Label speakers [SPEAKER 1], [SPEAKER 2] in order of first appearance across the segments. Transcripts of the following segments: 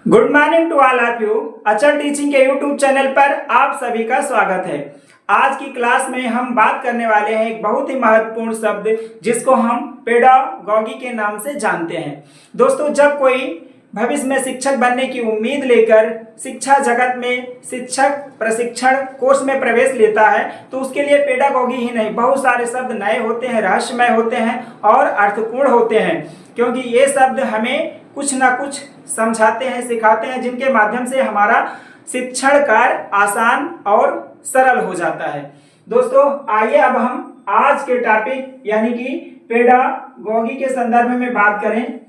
[SPEAKER 1] Good morning to all of you. Achal teaching के YouTube channel पर आप सभी का स्वागत है। आज की क्लास में हम बात करने वाले हैं एक बहुत ही महत्वपूर्ण शब्द जिसको हम पेडागॉजी के नाम से जानते हैं। दोस्तों, जब कोई भविष्य में शिक्षक बनने की उम्मीद लेकर शिक्षा जगत में शिक्षक प्रशिक्षण कोर्स में प्रवेश लेता है तो उसके लिए पेडागॉजी ही नहीं, बहुत सारे शब्द नए होते हैं, रहस्यमय होते हैं और अर्थपूर्ण होते हैं, क्योंकि ये शब्द हमें कुछ ना कुछ समझाते हैं, सिखाते हैं, जिनके माध्यम से हमारा शिक्षण कार्य आसान और सरल हो जाता है। दोस्तों, आइए अब हम आज के टॉपिक यानी कि पेडागॉजी के संदर्भ में बात करें।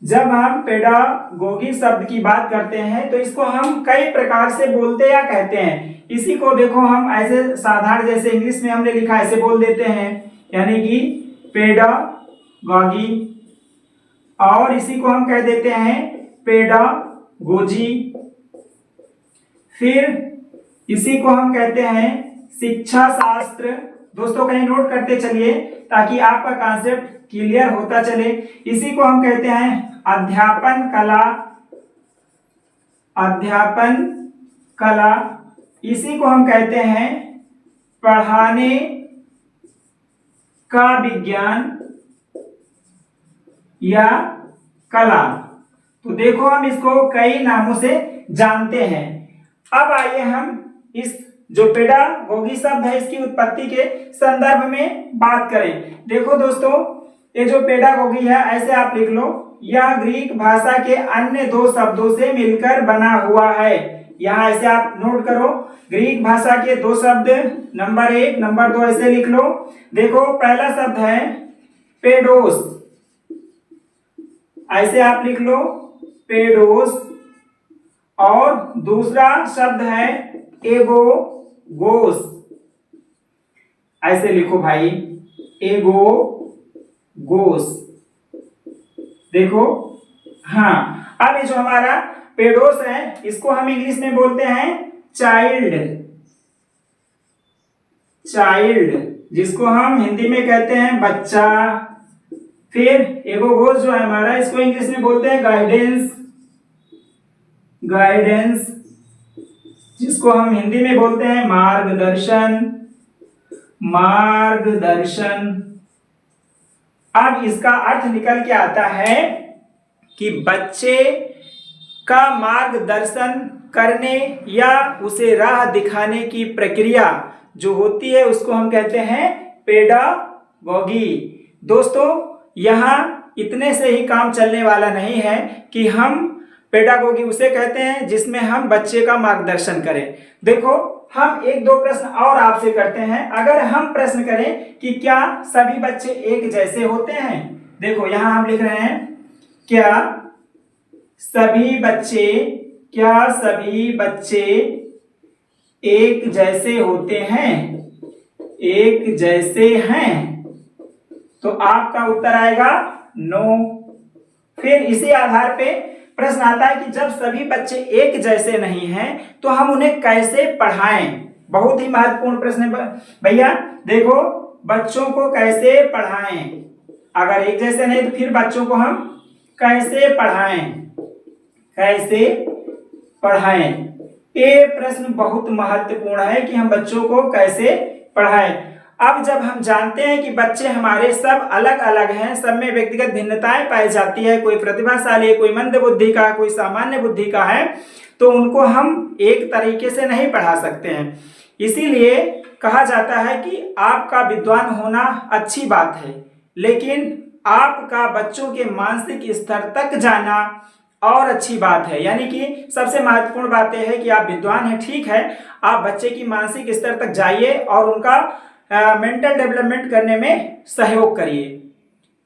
[SPEAKER 1] जब हम पेडागॉजी शब्द की बात करते हैं तो इसको हम कई प्रकार से बोलते या कहते हैं। इसी को देखो हम ऐसे साधारण, जैसे इंग्लिश में हमने लिखा ऐसे बोल देते हैं, यानी कि पेडागॉजी, और इसी को हम कह देते हैं पेडागोजी। फिर इसी को हम कहते हैं शिक्षा शास्त्र। दोस्तों, कहीं नोट करते चलिए ताकि आपका कॉन्सेप्ट क्लियर होता चले। इसी को हम कहते हैं अध्यापन कला, अध्यापन कला। इसी को हम कहते हैं पढ़ाने का विज्ञान या कला। तो देखो, हम इसको कई नामों से जानते हैं। अब आइए हम इस जो पेडागॉजी शब्द है इसकी उत्पत्ति के संदर्भ में बात करें। देखो दोस्तों, ये जो पेडागॉजी है ऐसे आप लिख लो, यह ग्रीक भाषा के अन्य दो शब्दों से मिलकर बना हुआ है। यहाँ ऐसे आप नोट करो, ग्रीक भाषा के दो शब्द, नंबर 1 नंबर 2 ऐसे लिख लो। देखो, पहला शब्द है पेडोस, ऐसे आप लिख लो पेडोस, और दूसरा शब्द है एगोगोस, ऐसे लिखो भाई, एगोगोस। देखो, हाँ, अब ये जो हमारा पेडोस है इसको हम इंग्लिश में बोलते हैं चाइल्ड, चाइल्ड, जिसको हम हिंदी में कहते हैं बच्चा। फिर एगोगोस जो है हमारा, इसको इंग्लिश में बोलते हैं गाइडेंस, गाइडेंस, जिसको हम हिंदी में बोलते हैं मार्गदर्शन, मार्गदर्शन। अब इसका अर्थ निकल के आता है कि बच्चे का मार्गदर्शन करने या उसे राह दिखाने की प्रक्रिया जो होती है उसको हम कहते हैं पेडागॉजी। दोस्तों, यहाँ इतने से ही काम चलने वाला नहीं है कि हम पेडागॉजी उसे कहते हैं जिसमें हम बच्चे का मार्गदर्शन करें। देखो, हम एक दो प्रश्न और आपसे करते हैं। अगर हम प्रश्न करें कि क्या सभी बच्चे एक जैसे होते हैं, देखो यहाँ हम लिख रहे हैं क्या सभी बच्चे एक जैसे होते हैं, एक जैसे हैं, तो आपका उत्तर आएगा नो। फिर इसी आधार पे प्रश्न आता है कि जब सभी बच्चे एक जैसे नहीं हैं तो हम उन्हें कैसे पढ़ाएं। बहुत ही महत्वपूर्ण प्रश्न है भैया। देखो, बच्चों को कैसे पढ़ाएं, अगर एक जैसे नहीं तो फिर बच्चों को हम कैसे पढ़ाएं, कैसे पढ़ाएं। ये प्रश्न बहुत महत्वपूर्ण है कि हम बच्चों को कैसे पढ़ाएं। अब जब हम जानते हैं कि बच्चे हमारे सब अलग अलग हैं, सब में व्यक्तिगत भिन्नताएं पाई जाती है, कोई प्रतिभाशाली है, कोई मंद बुद्धि का, कोई सामान्य बुद्धि का है, तो उनको हम एक तरीके से नहीं पढ़ा सकते हैं। इसीलिए कहा जाता है कि आपका विद्वान होना अच्छी बात है, लेकिन आपका बच्चों के मानसिक स्तर तक जाना और अच्छी बात है। यानी कि सबसे महत्वपूर्ण बात यह है कि आप विद्वान हैं, ठीक है, आप बच्चे की मानसिक स्तर तक जाइए और उनका मेंटल डेवलपमेंट करने में सहयोग करिए।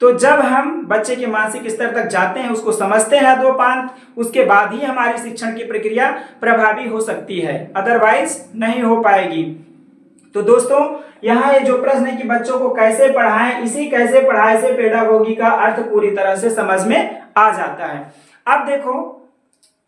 [SPEAKER 1] तो जब हम बच्चे के मानसिक स्तर तक जाते हैं, उसको समझते हैं अधोपांत, उसके बाद ही हमारी शिक्षण की प्रक्रिया प्रभावी हो सकती है, अदरवाइज नहीं हो पाएगी। तो दोस्तों, यहाँ ये जो प्रश्न है कि बच्चों को कैसे पढ़ाएं, इसी कैसे पढ़ाएं से पेडागॉजी का अर्थ पूरी तरह से समझ में आ जाता है। अब देखो,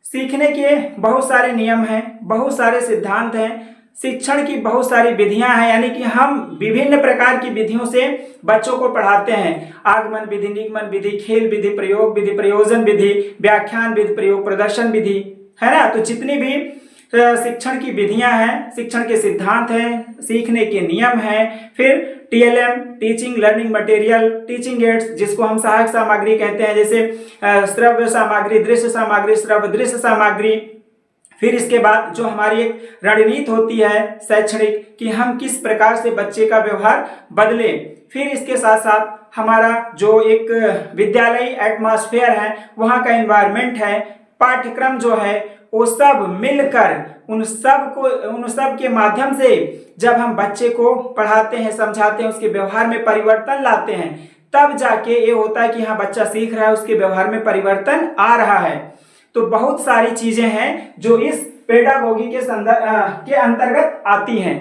[SPEAKER 1] सीखने के बहुत सारे नियम हैं, बहुत सारे सिद्धांत हैं। शिक्षण की बहुत सारी विधियां हैं, यानी कि हम विभिन्न प्रकार की विधियों से बच्चों को पढ़ाते हैं। आगमन विधि, निगमन विधि, खेल विधि, प्रयोग विधि, प्रयोजन विधि, व्याख्यान विधि, प्रयोग प्रदर्शन विधि, है ना। तो जितनी भी शिक्षण की विधियां हैं, शिक्षण के सिद्धांत हैं, सीखने के नियम हैं, फिर TLM, teaching learning material, teaching ads जिसको हम सहायक सामग्री कहते हैं, जैसे श्रव्य सामग्री, दृश्य सामग्री, श्रव्य दृश्य सामग्री। फिर इसके बाद जो हमारी एक रणनीति होती है शैक्षणिक, कि हम किस प्रकार से बच्चे का व्यवहार बदलें। फिर इसके साथ साथ हमारा जो एक विद्यालय एटमॉस्फेयर है, वहाँ का एनवायरनमेंट है, पाठ्यक्रम जो है, वो सब मिलकर उन सब के माध्यम से जब हम बच्चे को पढ़ाते हैं, समझाते हैं, उसके व्यवहार में परिवर्तन लाते हैं, तब जाके ये होता है कि हाँ बच्चा सीख रहा है, उसके व्यवहार में परिवर्तन आ रहा है। तो बहुत सारी चीजें हैं जो इस पेडागोगी के अंतर्गत आती हैं।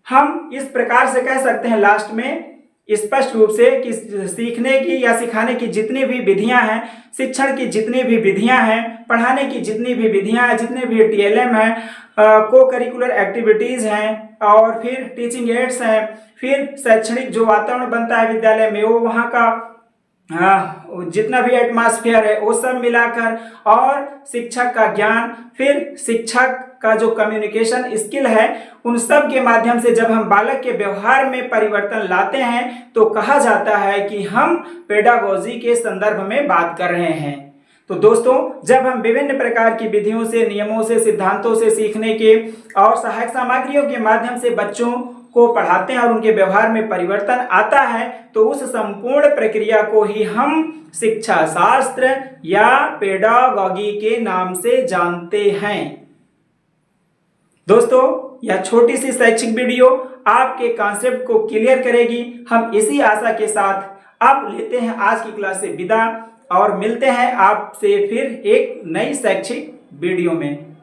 [SPEAKER 1] हम इस प्रकार से कह सकते हैं लास्ट में स्पष्ट रूप से कि सीखने की या सिखाने की जितनी भी विधियां हैं, शिक्षण की जितनी भी विधियां हैं, पढ़ाने की जितनी भी विधियां हैं, जितने भी टीएलएम हैं, को करिकुलर एक्टिविटीज हैं, और फिर टीचिंग एड्स हैं, फिर शैक्षणिक जो वातावरण बनता है विद्यालय में, वो वहाँ का जितना भी एटमॉस्फेयर है वो सब मिलाकर, और शिक्षक का ज्ञान, फिर शिक्षक का जो कम्युनिकेशन स्किल है, उन सब के माध्यम से जब हम बालक के व्यवहार में परिवर्तन लाते हैं तो कहा जाता है कि हम पेडागोजी के संदर्भ में बात कर रहे हैं। तो दोस्तों, जब हम विभिन्न प्रकार की विधियों से, नियमों से, सिद्धांतों से सीखने के और सहायक सामग्रियों के माध्यम से बच्चों को पढ़ाते हैं और उनके व्यवहार में परिवर्तन आता है, तो उस संपूर्ण प्रक्रिया को ही हम शिक्षा शास्त्र या पेडागॉजी के नाम से जानते हैं। दोस्तों, यह छोटी सी शैक्षिक वीडियो आपके कॉन्सेप्ट को क्लियर करेगी। हम इसी आशा के साथ अब लेते हैं आज की क्लास से विदा, और मिलते हैं आपसे फिर एक नई शैक्षिक वीडियो में।